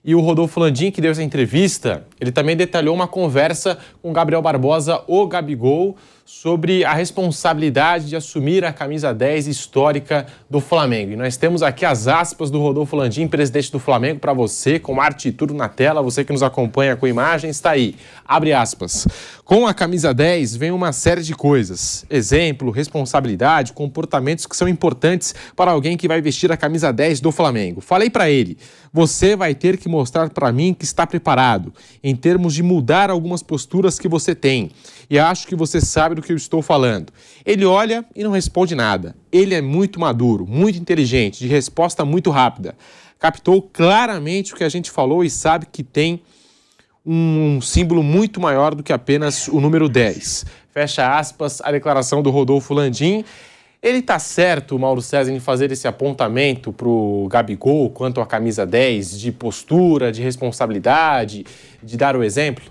E o Rodolfo Landim, que deu essa entrevista, ele também detalhou uma conversa com o Gabriel Barbosa, o Gabigol, sobre a responsabilidade de assumir a camisa 10 histórica do Flamengo. E nós temos aqui as aspas do Rodolfo Landim, presidente do Flamengo, para você, com arte e tudo na tela, você que nos acompanha com imagens, está aí. Abre aspas. Com a camisa 10 vem uma série de coisas. Exemplo, responsabilidade, comportamentos que são importantes para alguém que vai vestir a camisa 10 do Flamengo. Falei para ele, você vai ter que mostrar para mim que está preparado, em termos de mudar algumas posturas que você tem. E acho que você sabe do que eu estou falando. Ele olha e não responde nada. Ele é muito maduro, muito inteligente, de resposta muito rápida. Captou claramente o que a gente falou e sabe que tem um símbolo muito maior do que apenas o número 10. Fecha aspas, a declaração do Rodolfo Landim. Ele está certo, Mauro César, em fazer esse apontamento para o Gabigol quanto à camisa 10, de postura, de responsabilidade, de dar o exemplo?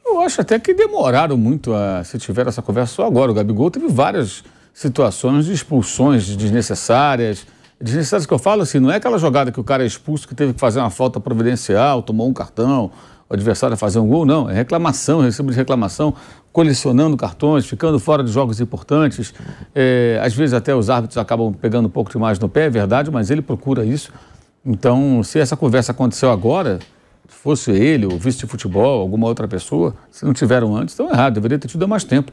Eu acho até que demoraram muito se tiver essa conversa só agora. O Gabigol teve várias situações de expulsões desnecessárias. Desnecessárias que eu falo assim, não é aquela jogada que o cara é expulso que teve que fazer uma falta providencial, tomou um cartão, o adversário a fazer um gol, não. É reclamação, recebo de reclamação, colecionando cartões, ficando fora de jogos importantes. Às vezes até os árbitros acabam pegando um pouco demais no pé, é verdade, mas ele procura isso. Então, se essa conversa aconteceu agora, se fosse ele, o vice de futebol, alguma outra pessoa, se não tiveram antes, estão errados, deveria ter tido há mais tempo.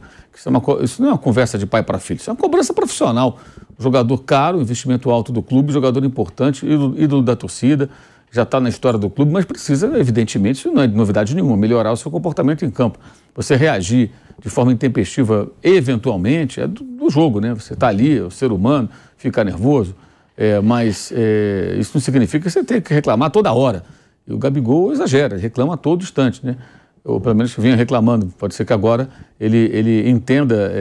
Isso não é uma conversa de pai para filho, isso é uma cobrança profissional. Jogador caro, investimento alto do clube, jogador importante, ídolo da torcida, já está na história do clube, mas precisa, evidentemente, isso não é novidade nenhuma, melhorar o seu comportamento em campo. Você reagir de forma intempestiva, eventualmente, é do jogo, né? Você está ali, é o ser humano, fica nervoso, mas isso não significa que você tem que reclamar toda hora. E o Gabigol exagera, reclama a todo instante, né? Ou pelo menos vinha reclamando, pode ser que agora ele entenda,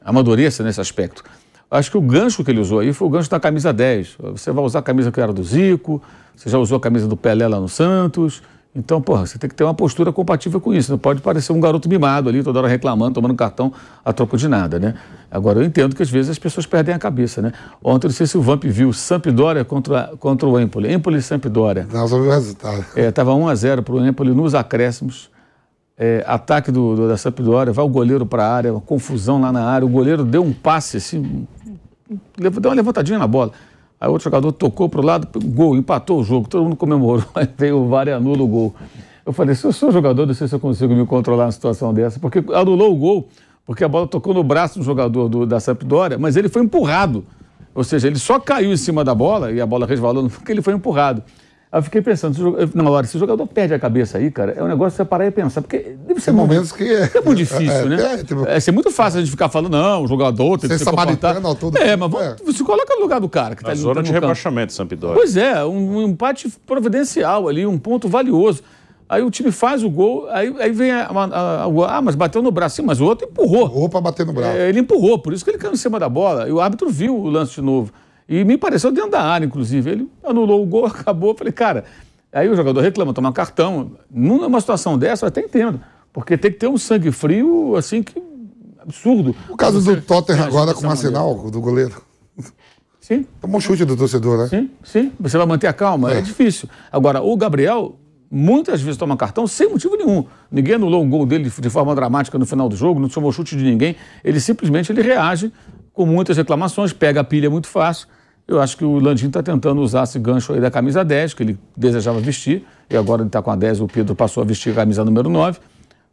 amadureça nesse aspecto. Acho que o gancho que ele usou aí foi o gancho da camisa 10. Você vai usar a camisa que era do Zico, você já usou a camisa do Pelé lá no Santos. Então, porra, você tem que ter uma postura compatível com isso. Não pode parecer um garoto mimado ali, toda hora reclamando, tomando cartão a troco de nada, né? Agora, eu entendo que às vezes as pessoas perdem a cabeça, né? Ontem, não sei se o Vamp viu, Sampdoria contra o Empoli. Empoli e Sampdoria. Não, só viu o resultado. Estava 1-0 para o Empoli nos acréscimos. Ataque da Sampdoria, vai o goleiro para a área, uma confusão lá na área. O goleiro deu um passe, assim, deu uma levantadinha na bola. Aí outro jogador tocou para o lado, gol, empatou o jogo, todo mundo comemorou. Aí veio o VAR e anula o gol. Eu falei, se eu sou jogador, não sei se eu consigo me controlar numa situação dessa, porque anulou o gol, porque a bola tocou no braço do jogador da Sampdoria, mas ele foi empurrado. Ou seja, ele só caiu em cima da bola e a bola resvalou porque ele foi empurrado. Aí eu fiquei pensando, na hora, se o jogador perde a cabeça aí, cara, é um negócio de você parar e pensar, porque deve ser momentos que é muito difícil, né? É ser muito fácil a gente ficar falando, não, o jogador tem que se comportar. Mas você coloca no lugar do cara que está ali na zona de rebaixamento, Sampdoria. Pois é, um empate providencial ali, um ponto valioso. Aí o time faz o gol, aí vem mas bateu no braço. Sim, mas o outro empurrou. Empurrou para bater no braço. Ele empurrou, por isso que ele caiu em cima da bola. E o árbitro viu o lance de novo. E me pareceu dentro da área, inclusive. Ele anulou o gol, acabou. Eu falei, cara, aí o jogador reclama, toma cartão. Numa situação dessa, eu até entendo. Porque tem que ter um sangue frio, assim, que absurdo. O caso do Tottenham agora com o Arsenal, do goleiro. Sim. Tomou um chute do torcedor, né? Sim, sim. Você vai manter a calma, é difícil. Agora, o Gabriel muitas vezes toma cartão sem motivo nenhum. Ninguém anulou o gol dele de forma dramática no final do jogo, não tomou chute de ninguém. Ele simplesmente reage com muitas reclamações, pega a pilha muito fácil. Eu acho que o Landim está tentando usar esse gancho aí da camisa 10, que ele desejava vestir, e agora ele está com a 10, o Pedro passou a vestir a camisa número 9,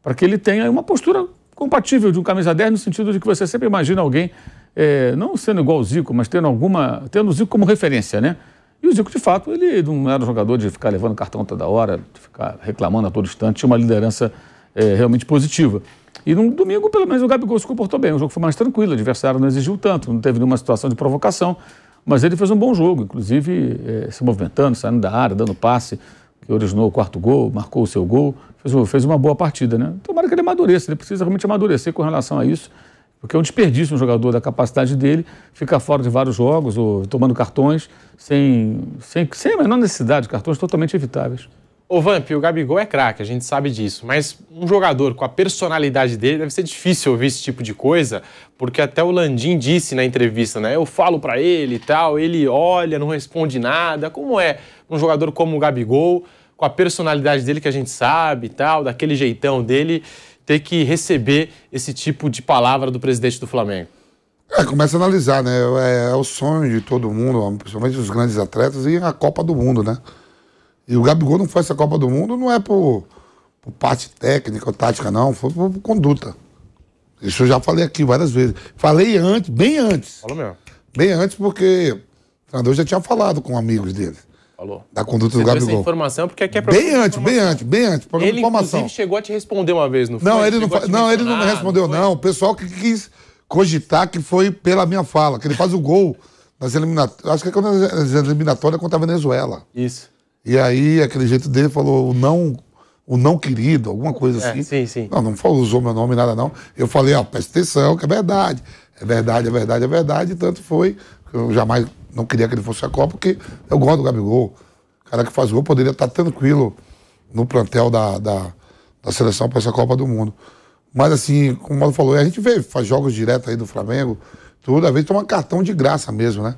para que ele tenha uma postura compatível de um camisa 10, no sentido de que você sempre imagina alguém, não sendo igual o Zico, mas tendo o Zico como referência, né? E o Zico, de fato, ele não era um jogador de ficar levando cartão toda hora, de ficar reclamando a todo instante, tinha uma liderança realmente positiva. E no domingo, pelo menos, o Gabigol se comportou bem, o jogo foi mais tranquilo, o adversário não exigiu tanto, não teve nenhuma situação de provocação, mas ele fez um bom jogo, inclusive se movimentando, saindo da área, dando passe, que originou o quarto gol, marcou o seu gol, fez uma boa partida, né? Tomara que ele amadureça, ele precisa realmente amadurecer com relação a isso, porque é um desperdício um jogador da capacidade dele ficar fora de vários jogos ou tomando cartões sem a menor necessidade, cartões totalmente evitáveis. Ô Vamp, o Gabigol é craque, a gente sabe disso, mas um jogador com a personalidade dele deve ser difícil ouvir esse tipo de coisa, porque até o Landim disse na entrevista, né? Eu falo pra ele e tal, ele olha, não responde nada. Como é um jogador como o Gabigol, com a personalidade dele que a gente sabe e tal, daquele jeitão dele, ter que receber esse tipo de palavra do presidente do Flamengo? Começa a analisar, né? É o sonho de todo mundo, principalmente os grandes atletas, e a Copa do Mundo, né? E o Gabigol não foi essa Copa do Mundo, não é por parte técnica ou tática, não. Foi por conduta. Isso eu já falei aqui várias vezes. Falei antes, bem antes. Falou mesmo. Bem antes, porque o treinador já tinha falado com amigos dele. Falou. Da conduta Você do Gabigol. essa informação porque aqui é pra bem antes. Ele, inclusive, chegou a te responder uma vez, não foi? Não, ele não me respondeu, não. O pessoal que quis cogitar que foi pela minha fala, que ele faz o gol nas eliminatórias. Acho que é nas eliminatórias contra a Venezuela. Isso. E aí, aquele jeito dele falou o não querido, alguma coisa assim. Sim. Não falou, usou meu nome, nada não. Eu falei, presta atenção, que é verdade. É verdade. Tanto foi que eu jamais não queria que ele fosse a Copa, porque eu gosto do Gabigol. O cara que faz gol poderia estar tranquilo no plantel da seleção para essa Copa do Mundo. Mas assim, como o Mauro falou, a gente faz jogos direto aí do Flamengo, tudo, às vezes toma cartão de graça mesmo, né?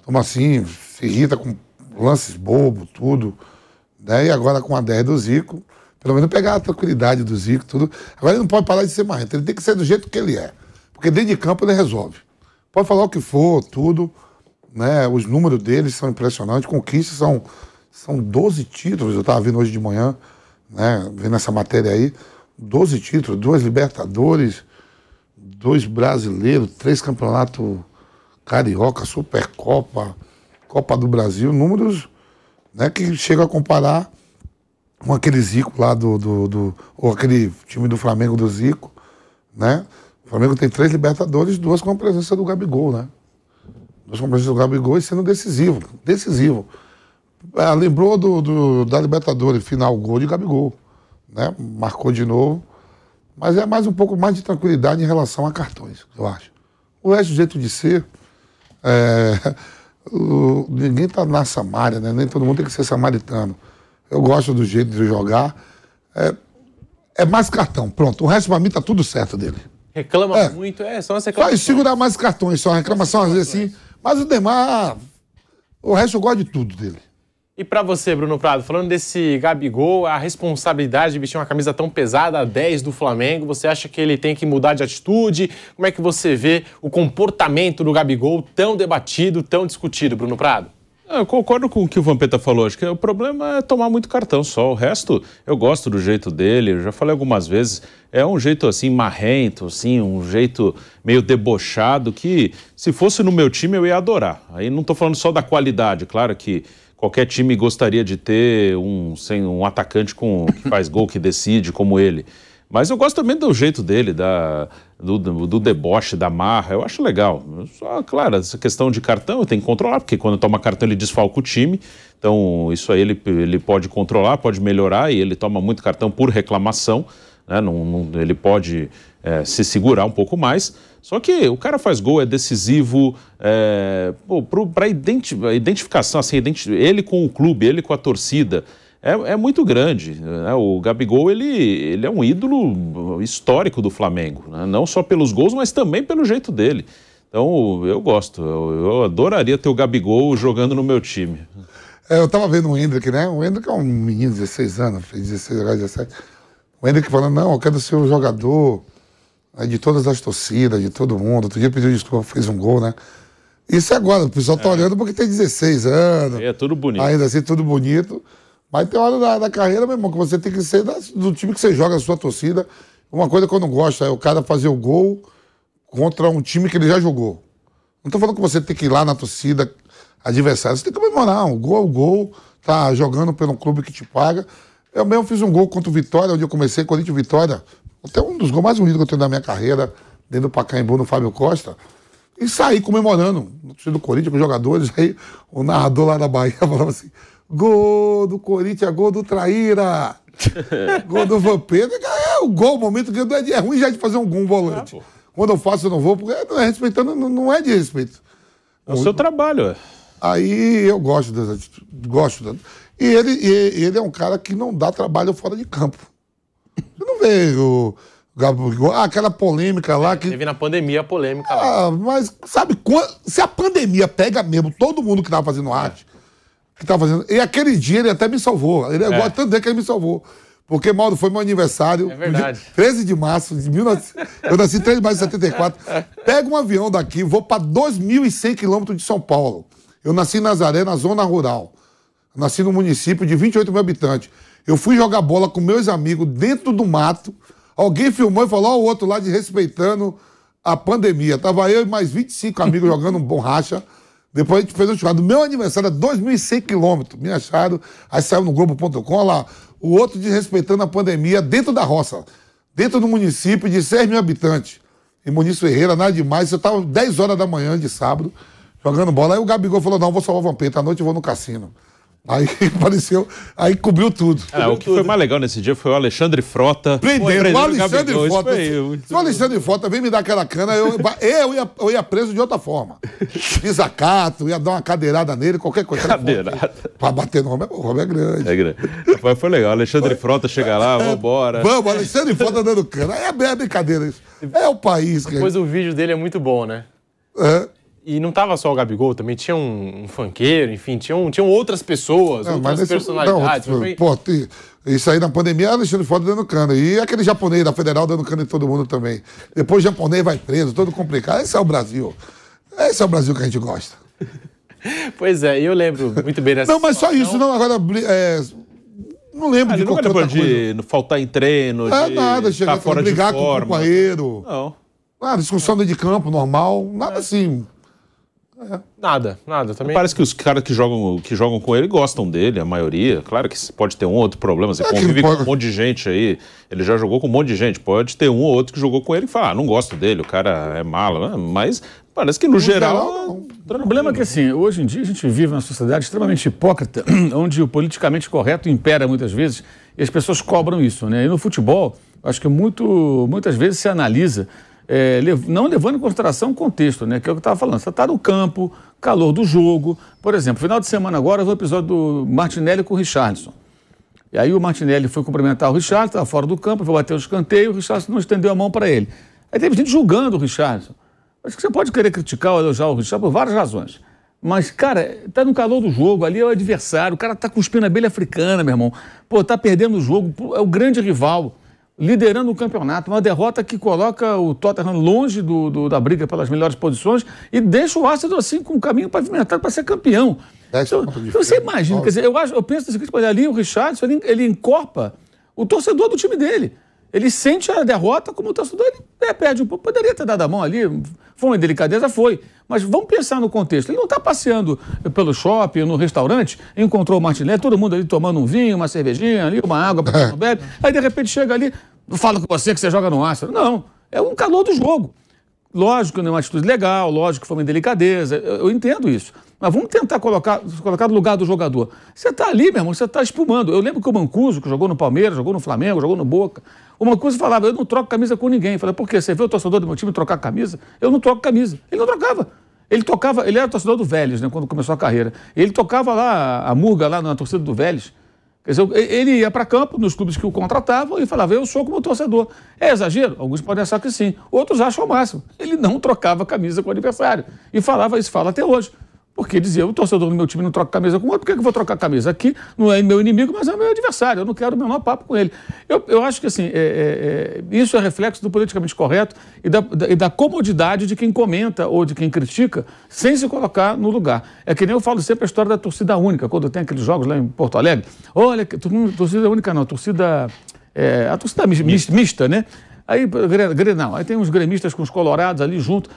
Toma assim, se irrita com lances bobos, tudo. Né? E agora com a 10 do Zico, pelo menos pegar a tranquilidade do Zico, tudo. Agora ele não pode parar de ser marrento, ele tem que ser do jeito que ele é. Porque dentro de campo ele resolve. Pode falar o que for, tudo. Né? Os números dele são impressionantes, conquistas são 12 títulos, eu estava vendo hoje de manhã, né? Vendo essa matéria aí, 12 títulos, 2 Libertadores, 2 brasileiros, 3 campeonatos carioca, Supercopa, Copa do Brasil, números, né, que chegam a comparar com aquele Zico lá ou aquele time do Flamengo do Zico, né? O Flamengo tem 3 Libertadores, 2 com a presença do Gabigol, né? 2 com a presença do Gabigol e sendo decisivo. Lembrou da Libertadores, final, gol de Gabigol, né? Marcou de novo, mas é mais um pouco mais de tranquilidade em relação a cartões, eu acho. O resto do jeito de ser, ninguém tá na Samária, né? Nem todo mundo tem que ser samaritano. Eu gosto do jeito de jogar. É mais cartão, pronto. O resto pra mim tá tudo certo dele. Reclama muito, só as reclamações. Vai segurar mais cartões, só reclamação às vezes assim. Mas o Neymar, o resto eu gosto de tudo dele. E pra você, Bruno Prado, falando desse Gabigol, a responsabilidade de vestir uma camisa tão pesada, a 10 do Flamengo, você acha que ele tem que mudar de atitude? Como é que você vê o comportamento do Gabigol tão debatido, tão discutido, Bruno Prado? Eu concordo com o que o Vampeta falou, acho que o problema é tomar muito cartão só, o resto eu gosto do jeito dele, eu já falei algumas vezes, é um jeito assim marrento, assim, um jeito meio debochado que se fosse no meu time eu ia adorar. Aí não tô falando só da qualidade, claro que qualquer time gostaria de ter um atacante que faz gol, que decide, como ele. Mas eu gosto também do jeito dele, do deboche, da marra, eu acho legal. Só, claro, essa questão de cartão eu tenho que controlar, porque quando toma cartão ele desfalca o time, então isso aí ele pode controlar, pode melhorar, e ele toma muito cartão por reclamação, né? Ele pode se segurar um pouco mais. Só que o cara faz gol, é decisivo, para identificação, assim, ele com o clube, ele com a torcida, é muito grande, né? O Gabigol, ele é um ídolo histórico do Flamengo, né? Não só pelos gols, mas também pelo jeito dele. Então, eu gosto, eu adoraria ter o Gabigol jogando no meu time. Eu tava vendo o Hendrick, né? O Hendrick é um menino de 16 anos, fez 16, 17. O Hendrick falando, não, eu quero ser um jogador de todas as torcidas, de todo mundo. Outro dia pediu desculpa, fez um gol, né? Isso é agora, o pessoal tá olhando porque tem 16 anos. É tudo bonito. Ainda assim, tudo bonito. Mas tem hora da carreira, meu irmão, que você tem que ser do time que você joga, a sua torcida. Uma coisa que eu não gosto é o cara fazer o gol contra um time que ele já jogou. Não tô falando que você tem que ir lá na torcida adversária. Você tem que comemorar. O gol é o gol. Tá jogando pelo clube que te paga. Eu mesmo fiz um gol contra o Vitória, onde eu comecei, Corinthians Vitória. Até um dos gols mais bonitos que eu tenho na minha carreira, dentro do Pacaembu, no Fábio Costa. E saí comemorando. No time do Corinthians, com os jogadores. Aí o narrador lá da Bahia falava assim: gol do Corinthians, gol do Traíra. Gol do Vampeta. É o gol, o momento que é ruim já de fazer um gol, um volante. Quando eu faço, eu não vou, porque não é respeitando, não é de respeito. É o seu trabalho, Aí eu gosto das atitudes, E ele é um cara que não dá trabalho fora de campo. Você não vê o Gabigol, aquela polêmica lá que... Teve na pandemia a polêmica lá. Mas sabe, se a pandemia pega mesmo todo mundo que tava fazendo arte, que tava fazendo... E aquele dia ele até me salvou. Eu gosto tanto dele que ele me salvou. Porque, Mauro, foi meu aniversário. É verdade. 13 de março de 1900. Eu nasci 13 de março de 74. Pego um avião daqui, vou para 2.100 quilômetros de São Paulo. Eu nasci em Nazaré, na zona rural. Eu nasci no município de 28 mil habitantes. Eu fui jogar bola com meus amigos dentro do mato. Alguém filmou e falou, ó, o outro lá desrespeitando a pandemia. Tava eu e mais 25 amigos jogando um borracha. Depois a gente fez um churrasco. Meu aniversário é 2.100 quilômetros. Me acharam, aí saiu no Globo.com, lá, o outro desrespeitando a pandemia dentro da roça, dentro do município de 6 mil habitantes. Em Muniz Ferreira, nada demais. Eu estava 10 horas da manhã de sábado, jogando bola. Aí o Gabigol falou, não, vou salvar o Vampeta, à noite eu vou no cassino. Aí apareceu, aí cobriu tudo. O que foi mais legal nesse dia foi o Alexandre Frota. Prendendo o Alexandre Frota. Se o Alexandre Frota vem me dar aquela cana, eu ia preso de outra forma. Desacato, ia dar uma cadeirada nele, qualquer coisa. Cadeirada. Pra bater no homem, o homem é grande. É grande. Mas foi legal. Alexandre Frota chega lá, vambora. Vamos, Alexandre Frota dando cana. É brincadeira isso. É o país. Depois o vídeo dele é muito bom, né? E não tava só o Gabigol, também tinha um funkeiro, enfim, tinham outras pessoas, outras personalidades. Isso aí na pandemia, Alexandre Frota dando cana. E aquele japonês da Federal dando cana em todo mundo também. Depois o japonês vai preso, todo complicado. Esse é o Brasil. Esse é o Brasil que a gente gosta. Pois é, eu lembro muito bem dessa Não, mas só isso, não. Agora, não lembro de qualquer outra coisa. De faltar em treino, de nada, chegar fora brigar de com o forma. companheiro. Não. Discussão dentro de campo, normal. Nada assim. Nada também. Parece que os caras que jogam com ele gostam dele, a maioria. Claro que pode ter um ou outro problema. Você convive com um monte de gente aí. Ele já jogou com um monte de gente. Pode ter um ou outro que jogou com ele e fala, não gosto dele, o cara é malo. Mas parece que no geral... O problema é que, assim, hoje em dia a gente vive numa sociedade extremamente hipócrita, onde o politicamente correto impera muitas vezes e as pessoas cobram isso, né? E no futebol, acho que muitas vezes se analisa não levando em consideração o contexto, né? Que é o que eu estava falando. Você está no campo, calor do jogo. Por exemplo, final de semana agora, o episódio do Martinelli com o Richarlison. E aí o Martinelli foi cumprimentar o Richarlison, estava fora do campo, foi bater o escanteio, o Richarlison não estendeu a mão para ele. Aí teve gente julgando o Richarlison. Acho que você pode querer criticar ou elogiar o Richarlison por várias razões. Mas, cara, tá no calor do jogo, ali é o adversário, o cara tá cuspindo a abelha africana, meu irmão. Pô, tá perdendo o jogo, é o grande rival. Liderando o campeonato, uma derrota que coloca o Tottenham longe da briga pelas melhores posições e deixa o Arsenal assim com o caminho pavimentado para ser campeão. Então, você imagina, quer dizer, eu penso assim, ali o Richarlison, ele encorpa o torcedor do time dele. Ele sente a derrota como o torcedor, ele perde um pouco. Poderia ter dado a mão ali, foi uma delicadeza, foi. Mas vamos pensar no contexto. Ele não está passeando pelo shopping, no restaurante, encontrou o Martinelli, todo mundo ali tomando um vinho, uma cervejinha ali, uma água para não bebe. Aí de repente chega ali, fala com você que você joga no Arsenal. Não, é um calor do jogo. Lógico que não é uma atitude legal, lógico que foi uma delicadeza, eu entendo isso. Mas vamos tentar colocar no lugar do jogador. Você está ali, meu irmão, você está espumando. Eu lembro que o Mancuso, que jogou no Palmeiras, jogou no Flamengo, jogou no Boca, o Mancuso falava, eu não troco camisa com ninguém. Eu falei, por quê? Você vê o torcedor do meu time trocar camisa? Eu não troco camisa. Ele não trocava. Ele era torcedor do Vélez, né, quando começou a carreira. Ele tocava lá, a murga lá na torcida do Vélez. Quer dizer, ele ia para campo nos clubes que o contratavam e falava, eu sou como torcedor. É exagero? Alguns podem achar que sim. Outros acham o máximo. Ele não trocava camisa com o adversário. E falava isso, fala até hoje. Porque dizia, o torcedor do meu time não troca camisa com o outro, por que eu vou trocar camisa? Aqui não é meu inimigo, mas é meu adversário, eu não quero o menor papo com ele. Eu acho que assim, isso é reflexo do politicamente correto e da comodidade de quem comenta ou de quem critica, sem se colocar no lugar. É que nem eu falo sempre a história da torcida única, quando tem aqueles jogos lá em Porto Alegre. Olha, torcida única não, a torcida mista, né? Aí, Grenal, aí tem uns gremistas com os colorados ali junto.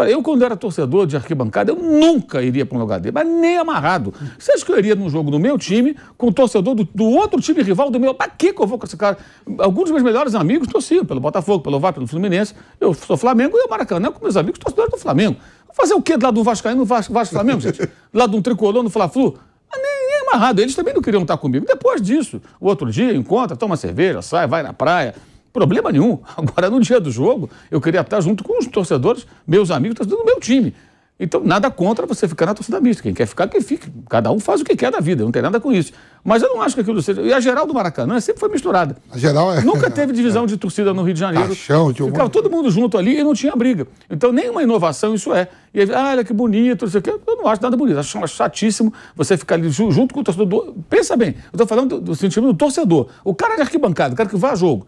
Eu, quando era torcedor de arquibancada, eu nunca iria para um lugar dele, mas nem amarrado. Você acha que eu iria num jogo no meu time, com o torcedor do outro time rival do meu? Para que eu vou com esse cara? Alguns dos meus melhores amigos torciam pelo Botafogo, pelo Vasco, pelo Fluminense. Eu sou Flamengo e eu Maracanã com meus amigos torcedores do Flamengo. Vou fazer o quê lá do Vascaíno, no Vasco Flamengo, gente? Lá de um tricolor no Fla-Flu? Nem amarrado. Eles também não queriam estar comigo. Depois disso, o outro dia, encontra, toma cerveja, sai, vai na praia. Problema nenhum. Agora, no dia do jogo, eu queria estar junto com os torcedores, meus amigos, torcedores do meu time. Então, nada contra você ficar na torcida mista. Quem quer ficar, que fique. Cada um faz o que quer da vida, não tem nada com isso. Mas eu não acho que aquilo seja... E a geral do Maracanã sempre foi misturada. A geral é... Nunca teve divisão de torcida no Rio de Janeiro. Paixão, ficava todo mundo junto ali e não tinha briga. Então, nenhuma inovação isso é. E aí, olha que bonito, não sei o quê. Eu não acho nada bonito. Acho chatíssimo você ficar ali junto com o torcedor. Pensa bem, eu estou falando do sentimento do torcedor. O cara de arquibancada, o cara que vai a jogo.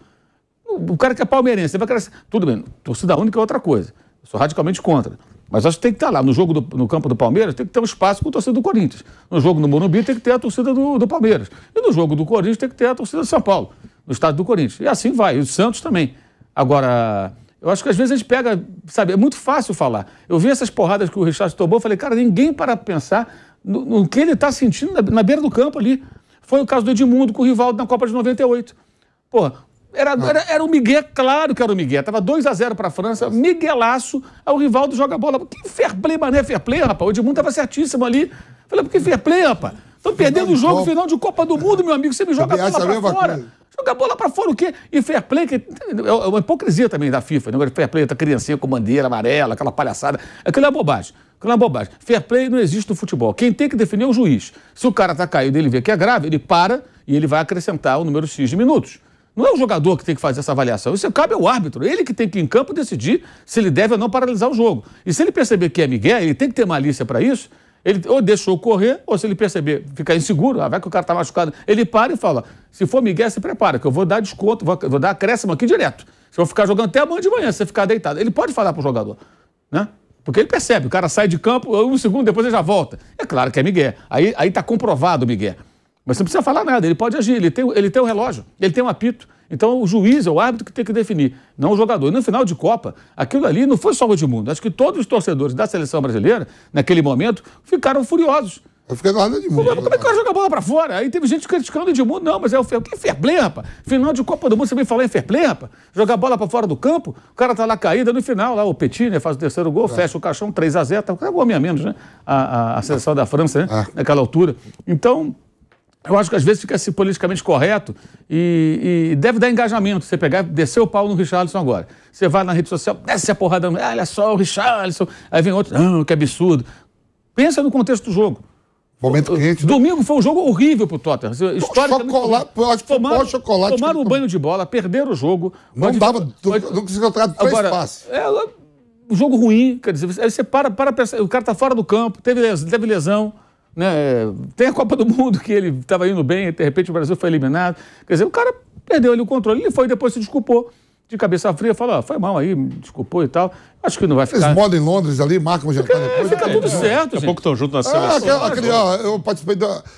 O cara que é palmeirense, você vai querer... Tudo bem, torcida única é outra coisa. Eu sou radicalmente contra. Mas acho que tem que estar lá. No campo do Palmeiras tem que ter um espaço com a torcida do Corinthians. No jogo no Morumbi tem que ter a torcida do Palmeiras. E no jogo do Corinthians tem que ter a torcida do São Paulo, no estádio do Corinthians. E assim vai. E o Santos também. Agora, eu acho que às vezes a gente pega... Sabe, é muito fácil falar. Eu vi essas porradas que o Richard tomou, falei, cara, ninguém para pensar no que ele está sentindo na beira do campo ali. Foi o caso do Edmundo com o Rivaldo na Copa de 98. Porra, era o Miguel, claro que era o Miguel. Tava 2-0 para a França, Miguelaço, aí o Rivaldo joga a bola. Que fair play, mané, fair play, rapaz. O Edmundo tava certíssimo ali. Falei, por que fair play, rapaz? Estão perdendo o jogo, final de Copa do Mundo, meu amigo. Você me joga a bola para fora. Joga a bola para fora o quê? E fair play, que é uma hipocrisia também da FIFA. Negócio de fair play, tá criancinha com bandeira amarela, aquela palhaçada. Aquilo é bobagem. Aquilo é bobagem. Fair play não existe no futebol. Quem tem que definir é o juiz. Se o cara tá caído e ele vê que é grave, ele para e ele vai acrescentar o número X de minutos. Não é o jogador que tem que fazer essa avaliação. Isso cabe ao árbitro. Ele que tem que ir em campo decidir se ele deve ou não paralisar o jogo. E se ele perceber que é migué, ele tem que ter malícia para isso, ele ou deixou correr, ou se ele perceber, ficar inseguro, vai que o cara está machucado, ele para e fala, se for migué, se prepara, que eu vou dar desconto, vou dar acréscimo aqui direto. Se eu ficar jogando até amanhã de manhã, se você ficar deitado. Ele pode falar para o jogador, né? Porque ele percebe, o cara sai de campo, um segundo depois ele já volta. É claro que é migué. Aí está comprovado o migué. Mas você não precisa falar nada, ele pode agir, ele tem um relógio, ele tem um apito. Então o juiz é o árbitro que tem que definir, não o jogador. E no final de Copa, aquilo ali não foi só o Edmundo. Acho que todos os torcedores da seleção brasileira, naquele momento, ficaram furiosos. Eu fiquei do lado do Edmundo. Como é que vai jogar a bola pra fora? Aí teve gente criticando o Edmundo. Não, mas é o que é fair play, rapaz? Final de Copa do Mundo, você vem falar em fair play, rapaz? Jogar a bola pra fora do campo, o cara tá lá caído, no final, lá o Petit, né, faz o terceiro gol, fecha o caixão, 3-0, tá um homem a menos, né? A seleção da França, né? Naquela altura. Então, eu acho que às vezes fica assim politicamente correto e deve dar engajamento. Você pegar, descer o pau no Richarlison agora. Você vai na rede social, desce a porrada, olha só o Richarlison. Aí vem outro, não, que absurdo. Pensa no contexto do jogo. Momento quente. Domingo foi um jogo horrível pro Tottenham. Chocolate, eu acho que foi pós-chocolate. Tomaram um banho de bola, perderam o jogo. Não conseguiu trocar 3 passes. Um jogo ruim, quer dizer, aí você para pensar, o cara tá fora do campo, teve lesão. Né? Tem a Copa do Mundo que ele estava indo bem, de repente o Brasil foi eliminado. Quer dizer, o cara perdeu ali o controle. Ele foi e depois se desculpou. De cabeça fria, falou, foi mal aí, me desculpou e tal. Acho que não vai ficar... Eles modam em Londres ali, marcam um jantar depois. Fica tudo certo, Daqui a pouco estão juntos na seleção. Eu participei